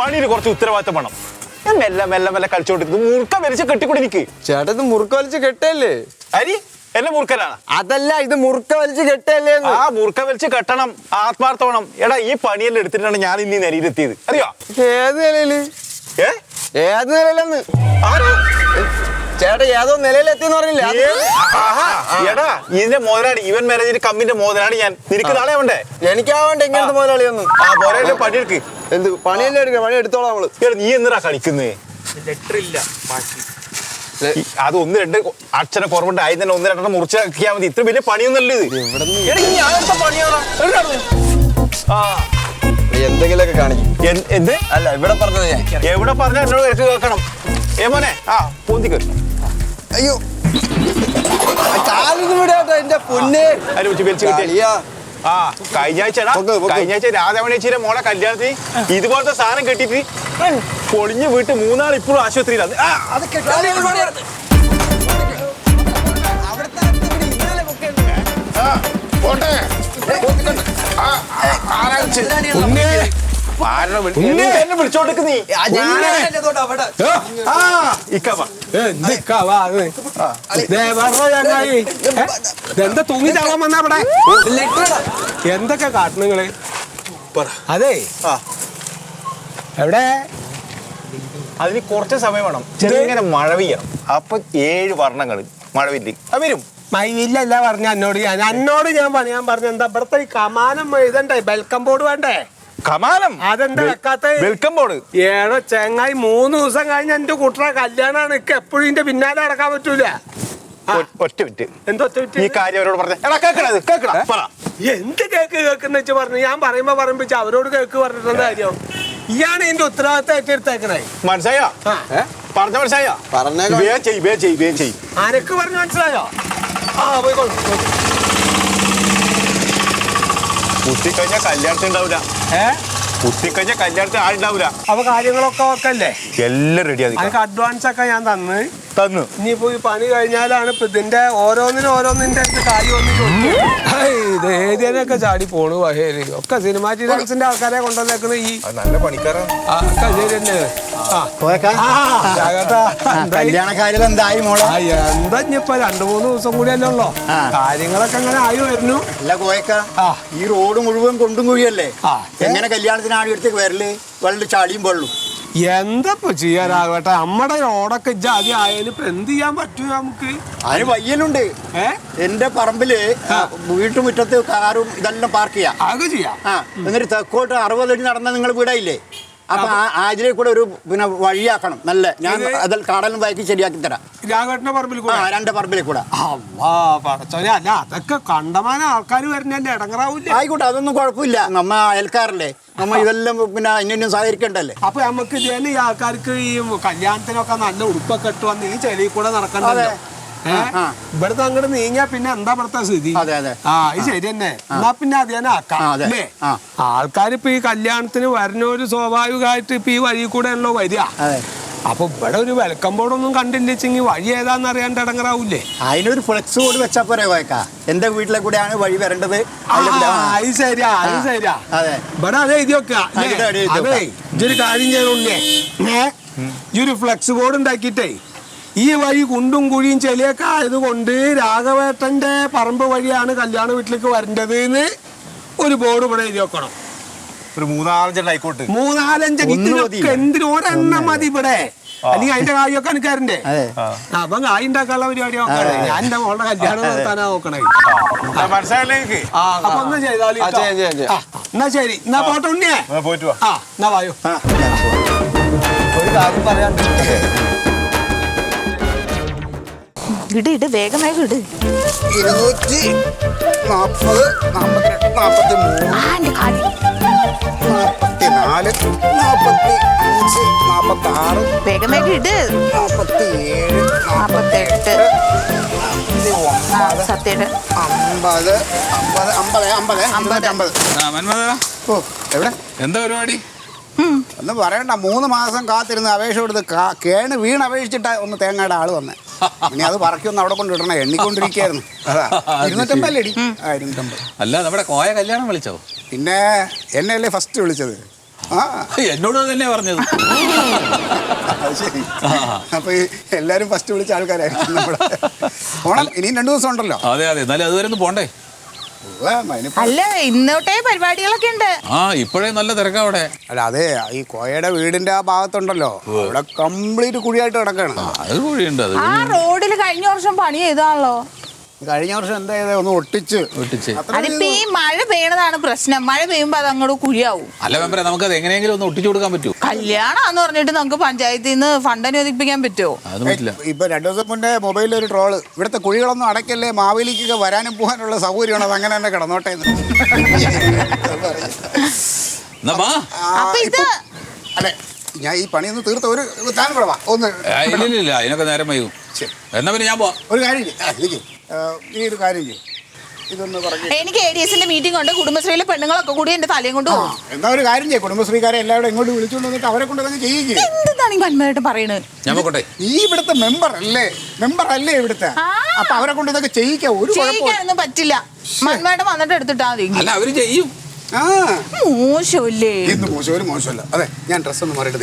പണിയിൽ കുറച്ച് ഉത്തരവാദിത്തം വേണം. ഞാൻ മെല്ലെ മെല്ലെ മെല്ലെ കളിച്ചോണ്ടിരിക്കുന്നു. മുറുക്ക വലിച്ച് കെട്ടിക്കൂടി നിക്ക്. ചേട്ടാ ഇത് മുറുക്ക വലിച്ച് കെട്ടല്ലേ? അരി എന്നെ മുറുക്കലാണ്. അതല്ല, ഇത് മുറുക്ക വലിച്ച് കെട്ടല്ലേ? ആ മുറുക്ക വലിച്ച് കെട്ടണം, ആത്മാർത്ഥം വേണം. എടാ ഈ പണിയെല്ലാം എടുത്തിട്ടാണ് ഞാൻ ഇനി നിലയിലെത്തിയത്, അറിയോ? ഏത് നിലയില്? ഏത് നിലയിലെന്ന് ചേട്ടാ? ഏതോ നിലയിലെത്തിന്ന് പറഞ്ഞില്ലേ? എടാ ഇതിന്റെ മുതലാളി, ഇവൻ മാനേജർ കമ്മിന്റെ മുതലാളി ഞാൻ. നിനക്ക് നാളെ ആവണ്ടേ? എനിക്കാവണ്ട ഇങ്ങനത്തെ മുതലാളിയൊന്നും. ആ മുതലാളി പണിയെടുക്ക്. എന്ത് പണിയല്ലേ എടുക്ക? പണി എടുത്തോളാം നമ്മള്. നീ എന്തിനാ കളിക്കുന്നേ? അത് ഒന്ന് രണ്ട് അക്ഷരം കുറവുണ്ട്, ആയി തന്നെ ഒന്ന് രണ്ടെണ്ണം മുറിച്ചാക്കിയാ മതി. ഇത്ര വലിയ പണിയൊന്നല്ല ഇത്. എന്തെങ്കിലുമൊക്കെ കാണിക്കും. എന്ത് അല്ല ഇവിടെ പറഞ്ഞത് ഞാൻ എവിടെ പറഞ്ഞ എന്നോട് എടുത്ത് കേൾക്കണം. മോനെ ആ പൊന്തിക്ക്. അയ്യോ എന്റെ പൊന്നെ അതിനെ വെച്ച് വലിച്ചു കിട്ടിയ. ആ കഴിഞ്ഞ ആഴ്ച രാധാമണിയേച്ചിയുടെ മോളെ കല്യാണത്തിന് ഇതുപോലത്തെ സാധനം കെട്ടിട്ട് പൊളിഞ്ഞ് വീട്ട് 3 നാൾ ഇപ്പോഴും ആശുപത്രിയിലാണ്. വിളിച്ചോണ്ടിരിക്ക നീ. എന്താ തൂങ്ങി ചാവാൻ വന്നാ അവിടെ? എന്തൊക്കെ കാട്ടുന്നങ്ങള്? അതെ എവിടെ? അതിന് കുറച്ച് സമയം വേണം. ചെറിയ മഴ പെയ്യണം. അപ്പൊ 7 വർണ്ണങ്ങള് മഴവില്ല വരും. മയിലല്ല പറഞ്ഞ എന്നോട് ഞാൻ പറഞ്ഞ എന്താ ഇവിടത്തെ ഈ കമാനം എഴുതണ്ടേ? വെൽക്കം ബോർഡ് വേണ്ടേ? കമാനം അതെന്താ വെക്കാത്ത? വെൽക്കം ബോർഡ് ഏഴോ ചെങ്ങായി 3 ദിവസം കഴിഞ്ഞ എന്റെ കുട്ടറെ കല്യാണാണ്. എനിക്ക് എപ്പോഴും ഇതിന്റെ പിന്നാലെ അടക്കാൻ പറ്റൂല. ഒറ്റ വിറ്റ് ഈ കാര്യം അവരോട് പറഞ്ഞ എന്ത് കേക്ക് കേൾക്കുന്ന വെച്ച് പറഞ്ഞു. ഞാൻ പറയുമ്പോ അവരോട് കേക്ക് പറഞ്ഞിട്ടുള്ള കാര്യം ഇയാണ് ഇതിന്റെ ഉത്തരവാദിത്തം ഏറ്റെടുത്തേക്കണേ. മനസ്സിലായോ? പറഞ്ഞ മനസ്സിലായോ? അനക്ക് പറഞ്ഞു മനസ്സിലായോ? ആ പോയിക്കോളൂ. കുത്തിക്കഴിഞ്ഞാൽ കല്യാണത്തിന് ഉണ്ടാവില്ല. കുത്തിക്കഴിഞ്ഞാൽ കല്യാണത്തിന് ആളുണ്ടാവില്ല. അപ്പൊ കാര്യങ്ങളൊക്കെ വെക്കല്ലേ? എല്ലാം റെഡിയാക്കി. അതിന് അഡ്വാൻസ് ഒക്കെ ഞാൻ തന്നു. ഇനിയിപ്പോ ഈ പണി കഴിഞ്ഞാലാണ് ഇപ്പൊ ഇതിന്റെ ഓരോന്നിന്റെ കാര്യം ഇത് ഏതിനൊക്കെ ചാടി പോണു. വഹേല് ഒക്കെ സിനിമാറ്റിക്സിന്റെ ആൾക്കാരെ കൊണ്ടുവന്നേക്കണ ഈ നല്ല പണിക്കാരാണ്. ശരി തന്നെ. എന്തായി മോളെ? എന്താ ഇനിയിപ്പൊ 2-3 ദിവസം കൂടി അല്ലേ ഉള്ളോ? കാര്യങ്ങളൊക്കെ അങ്ങനെ ആയി വരുന്നു. അല്ല കോയക്ക, ഈ റോഡ് മുഴുവൻ കൊണ്ടും കുഴിയല്ലേ? എങ്ങനെ കല്യാണത്തിന് ആടിയെടുത്തേക്ക് വരല്? വെള്ളം ചാടിയും വെള്ളും എന്താ ചെയ്യാനാകട്ടെ? നമ്മടെ റോഡൊക്കെ ജാതി ആയാലും ഇപ്പൊ എന്ത് ചെയ്യാൻ പറ്റൂ നമുക്ക്? അതിന് വയ്യലുണ്ട്. എന്റെ പറമ്പില് വീട്ടുമുറ്റത്ത് കാറും ഇതെല്ലാം പാർക്ക് ചെയ്യാം. അത് ചെയ്യാം. എന്നിട്ട് തെക്കോട്ട് 60 അടി നടന്ന നിങ്ങൾ വീടായില്ലേ? അപ്പൊ അതിലെ കൂടെ ഒരു വഴിയാക്കണം. നല്ല ഞാൻ അതിൽ കാടലും വയക്കി ശരിയാക്കി തരാം. രാഘവന്റെ പറമ്പിൽ 2 പറമ്പിലെ കൂടെ. അല്ല അതൊക്കെ കണ്ടമാന ആൾക്കാർ വരുന്നല്ലേ, ഇടങ്ങറാവൂല്ലേ? ആയിക്കോട്ടെ, അതൊന്നും കുഴപ്പമില്ല. നമ്മ അയൽക്കാരല്ലേ, നമ്മ ഇതെല്ലാം പിന്നെ ഇന്നും സഹകരിക്കണ്ടല്ലേ. അപ്പൊ നമുക്ക് ഇതേലും ഈ ആൾക്കാർക്ക് ഈ കല്യാണത്തിനൊക്കെ നല്ല ഉടുപ്പൊക്കെ ഇട്ട് വന്ന് ഈ ചെളിയിൽ കൂടെ നടക്കണ്ടല്ലോ. ഇവിടുത്തെ അങ്ങോട്ട് നീങ്ങിയാ പിന്നെ എന്താ ഇവിടുത്തെ സ്ഥിതി? ഇത് ശരി തന്നെ. എന്നാ പിന്നെ അത് തന്നെ ആക്കാം അല്ലേ? ആൾക്കാരിപ്പോ ഈ കല്യാണത്തിന് വരുന്നൊരു സ്വാഭാവികമായിട്ട് ഇപ്പൊ ഈ വഴി കൂടെ ആണല്ലോ വരിക. അപ്പൊ ഇവിടെ ഒരു വെൽക്കം ബോർഡൊന്നും കണ്ടില്ലെച്ചെങ്കിൽ വഴി ഏതാന്ന് അറിയാണ്ട് ഇടങ്ങറാവൂലേ? അതിനൊരു ഫ്ലെക്സ് ബോർഡ് വെച്ചാ പോരെ കോയക്ക? എന്റെ വീട്ടിലെ കൂടെയാണ് വഴി വരേണ്ടത്. അത് ശരിയാ. ഇവിടെ അത് എഴുതി വെക്ക. അതെ ഇതൊരു കാര്യം ചെയ്യണേ, ഈ ഒരു ഫ്ലെക്സ് ബോർഡ് ഉണ്ടാക്കിയിട്ടേ ഈ വഴി കുണ്ടും കുഴിയും ചെളിയൊക്കെ ആയതുകൊണ്ട് രാഘവേട്ടന്റെ പറമ്പ് വഴിയാണ് കല്യാണ വീട്ടിലേക്ക് വരേണ്ടത് എന്ന് ഒരു ബോർഡ് ഇവിടെ എഴുതി വെക്കണം. ഒരു 3-4 ആയിക്കോട്ടെ. 3-5 എന്തിനും ഒരെണ്ണം മതി ഇവിടെ. അല്ലെങ്കിൽ അതിന്റെ കായൊക്കെ എനിക്കാരണ്ടേ? അപ്പൊ കായ് ഉണ്ടാക്കാനുള്ള പരിപാടി നോക്കണേ. ഞാൻ എന്റെ മോളുടെ കല്യാണം നടത്താനാ നോക്കണേ. അപ്പൊ ഒന്ന് ചെയ്താൽ എന്നാ ശരി. എന്നാ പോട്ടെ ഉണ്ണിയേ. എന്നാ വായോ. ഒരു കാര്യം പറയാൻ ഇട് വേഗമായി വിട്. 240, 42, 43, 44, 45, 46, വേഗമായി ഇട്. 47, 48, 47, 50. ഓ എവിടെ എന്താ പരിപാടി? ഒന്നും പറയണ്ട. 3 മാസം കാത്തിരുന്ന് അപേക്ഷ കൊടുത്ത് കേണ് വീണ് അപേക്ഷിച്ചിട്ട് ഒന്ന് തേങ്ങയുടെ ആള് വന്നേ. ഇനി അത് പറക്കൊന്ന് അവിടെ കൊണ്ട് ഇടണേ. എണ്ണിക്കൊണ്ടിരിക്കുകയായിരുന്നു. അതാ 250 അല്ലേടി? 250. അല്ല നമ്മുടെ കോയ കല്യാണം വിളിച്ചോ? പിന്നെ എന്നെയല്ലേ ഫസ്റ്റ് വിളിച്ചത്. എന്നോട് തന്നെ പറഞ്ഞത്. അത് ശരി. അപ്പൊ ഈ എല്ലാരും ഫസ്റ്റ് വിളിച്ച ആൾക്കാരായിരിക്കും നമ്മുടെ ഓണം. ഇനിയും 2 ദിവസം ഉണ്ടല്ലോ. അതെ എന്നാലും അതുവരെ ഒന്ന് പോണ്ടേ? അല്ല ഇന്നോട്ടേ പരിപാടികളൊക്കെ ഉണ്ട്. ഇപ്പോഴേ നല്ല തിരക്കാ അവിടെ. അല്ല അതെ, ഈ കോയയുടെ വീടിന്റെ ആ ഭാഗത്തുണ്ടല്ലോ, അവിടെ കംപ്ലീറ്റ് കുഴിയായിട്ട് കിടക്കാണ്. അത് കുഴിയുണ്ട്. ആ റോഡിൽ കഴിഞ്ഞ വർഷം പണി ചെയ്താണല്ലോ. കഴിഞ്ഞ വർഷം എന്താ ചെയ്തേ? ഒന്ന് ഒട്ടിച്ച്. അതിപ്പോ ഈ മഴ പെയ്യണതാണ് പ്രശ്നം. മഴ പെയ്യുമ്പോ അത് അങ്ങോട്ട് കുഴിയാവും. അല്ല മെമ്പറെ, നമുക്കത് എങ്ങനെയെങ്കിലും ഒന്ന് ഒട്ടിച്ചു കൊടുക്കാൻ പറ്റുമോ? കല്യാണാന്ന് പറഞ്ഞിട്ട് നമുക്ക് പഞ്ചായത്തിൽ നിന്ന് ഫണ്ട് അനുവദിപ്പിക്കാൻ പറ്റുമോ? അത് പറ്റില്ല. ഇപ്പൊ 2 ദിവസം മുന്നേ മൊബൈലിൽ ഒരു ട്രോള്, ഇവിടുത്തെ കുഴികളൊന്നും അടയ്ക്കല്ലേ, മാവേലിക്കൊക്കെ വരാനും പോകാനുള്ള സൗകര്യമാണ്, അത് അങ്ങനെ തന്നെ കിടന്നോട്ടെ. അപ്പൊ ഇത് അല്ലെ, ഞാൻ ഈ പണിയൊന്ന് തീർത്ത ഒരു താനും കൂടെ വാ ഒന്ന്. ഇല്ല അതിനൊക്കെ നേരം വൈകും. എന്നാ പിന്നെ ഞാൻ പോവാം. ഒരു കാര്യം ഈ ഒരു കാര്യം ചെയ്യും, ഇതൊന്ന് പറഞ്ഞു. എനിക്ക് ADS-ന്റെ മീറ്റിംഗ് ഉണ്ട്. കുടുംബശ്രീയിലെ പെണ്ണുങ്ങളൊക്കെ കൂടി എന്റെ തലയും കൊണ്ട് പോകും. എന്നാ ഒരു കാര്യം ചെയ്യും, കുടുംബശ്രീക്കാരെ എല്ലാവരും ഇങ്ങോട്ട് വിളിച്ചുകൊണ്ട് വന്നിട്ട് അവരെ കൊണ്ട് തന്നെ ചെയ്യിക്കും. എന്താണ് ഈ പന്മയായിട്ട് പറയണത്? ഞാൻ പോട്ടെ. ഈ ഇവിടുത്തെ മെമ്പർ അല്ലേ ഇവിടുത്തെ? അപ്പൊ അവരെ കൊണ്ട് ഇതൊക്കെ ചെയ്യിക്കാം. ഒരു ചെയ്യിക്കാനൊന്നും പറ്റില്ല. മന്മയായിട്ട് വന്നിട്ട് എടുത്തിട്ടാ മതി. അല്ല അവര് ചെയ്യും. മോശമല്ലേ? ഇന്ന് മോശമല്ല. അതെ, ഞാൻ ഡ്രസ് ഒന്ന് മാറിയിട്ട്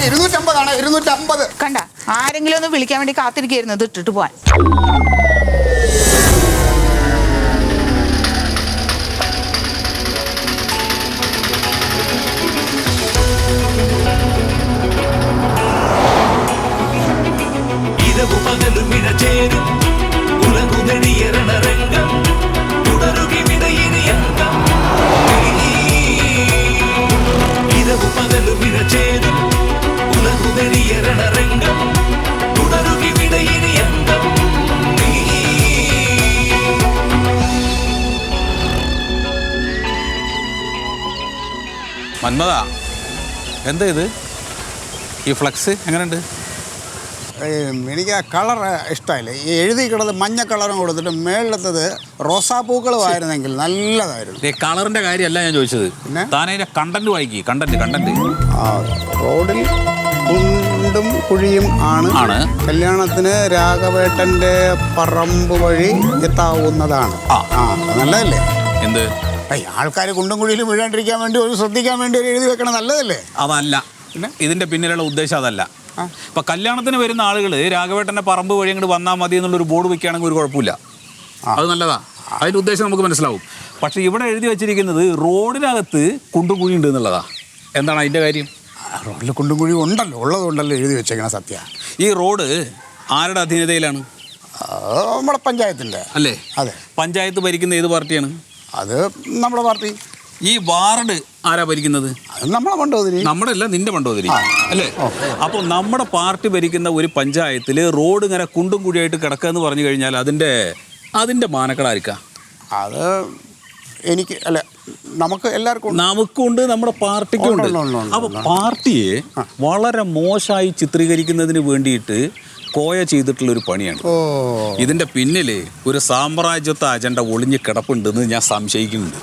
250 250. കണ്ട, ആരെങ്കിലും ഒന്ന് വിളിക്കാൻ വേണ്ടി കാത്തിരിക്കായിരുന്നു ഇത് ഇട്ടിട്ട് പോവാൻ. മന്മത, എന്താ ഇത്? ഈ ഫ്ലക്സ് എങ്ങനെയുണ്ട്? എനിക്ക് ആ കളർ ഇഷ്ടമായില്ല. ഈ എഴുതി കിടന്നത് മഞ്ഞ കളറും കൊടുത്തിട്ട് മേളിലത്തത് റോസാപ്പൂക്കളുമായിരുന്നെങ്കിൽ നല്ലതായിരുന്നു. ഈ കളറിന്റെ കാര്യമല്ല ഞാൻ ചോദിച്ചത്. താനതിന്റെ കണ്ടന്റ് വായിക്കി. കണ്ടന്റ് റോഡിൽ കുണ്ടും കുഴിയും ആണ്. കല്യാണത്തിന് രാഘവേട്ടന്റെ പറമ്പ് വഴി എത്താവുന്നതാണ്. നല്ലതല്ലേ? എന്ത് ആൾക്കാർ കുണ്ടും കുഴിയിലും വീഴാണ്ടിരിക്കാൻ വേണ്ടി ഒരു ശ്രദ്ധിക്കാൻ വേണ്ടി ഒരു എഴുതി വെക്കണം. നല്ലതല്ലേ? അതല്ല, ഇതിന്റെ പിന്നിലുള്ള ഉദ്ദേശം അതല്ല. ഇപ്പൊ കല്യാണത്തിന് വരുന്ന ആളുകൾ രാഘവേട്ടന്റെ പറമ്പ് വഴി അങ്ങോട്ട് വന്നാൽ മതി എന്നുള്ളൊരു ബോർഡ് വെക്കുകയാണെങ്കിൽ ഒരു കുഴപ്പമില്ല. അത് നല്ലതാ. അതിന്റെ ഉദ്ദേശം നമുക്ക് മനസ്സിലാവും. പക്ഷെ ഇവിടെ എഴുതി വെച്ചിരിക്കുന്നത് റോഡിനകത്ത് കുണ്ടും കുഴി ഉണ്ട് എന്നുള്ളതാ. എന്താണ് അതിന്റെ കാര്യം? റോഡിൽ കുണ്ടും കുഴി ഉള്ളതുകൊണ്ടല്ലോ എഴുതി വെച്ചേക്കണ. സത്യ, ഈ റോഡ് ആരുടെ അധീനതയിലാണ്? നമ്മുടെ പഞ്ചായത്തിന്റെ അല്ലേ? അതെ. പഞ്ചായത്ത് ഭരിക്കുന്ന ഏത് പാർട്ടിയാണ്? അത് നമ്മുടെ പാർട്ടി. ഈ വാർഡ് ആരാ ഭരിക്കുന്നത്? നമ്മളെ മണ്ടോതിരി. നമ്മുടെ അല്ല, നിന്റെ മണ്ടോതിരി അല്ലേ? അപ്പോൾ നമ്മുടെ പാർട്ടി ഭരിക്കുന്ന ഒരു പഞ്ചായത്തിൽ റോഡ് ഇങ്ങനെ കുണ്ടും കുഴിയായിട്ട് കിടക്കുക എന്ന് പറഞ്ഞു കഴിഞ്ഞാൽ അതിന്റെ മാനക്കടായിരിക്ക? അത് എനിക്ക് അല്ല, നമുക്ക് എല്ലാവർക്കും നമുക്കുണ്ട്, നമ്മുടെ പാർട്ടിക്കും ഉണ്ട്. അപ്പോൾ പാർട്ടിയെ വളരെ മോശമായി ചിത്രീകരിക്കുന്നതിന് വേണ്ടിയിട്ട് കോയ ചെയ്തിട്ടുള്ളൊരു പണിയാണ്. ഇതിന്റെ പിന്നിൽ ഒരു സാമ്രാജ്യത്വ അജണ്ട ഒളിഞ്ഞ് കിടപ്പുണ്ടെന്ന് ഞാൻ സംശയിക്കുന്നുണ്ട്.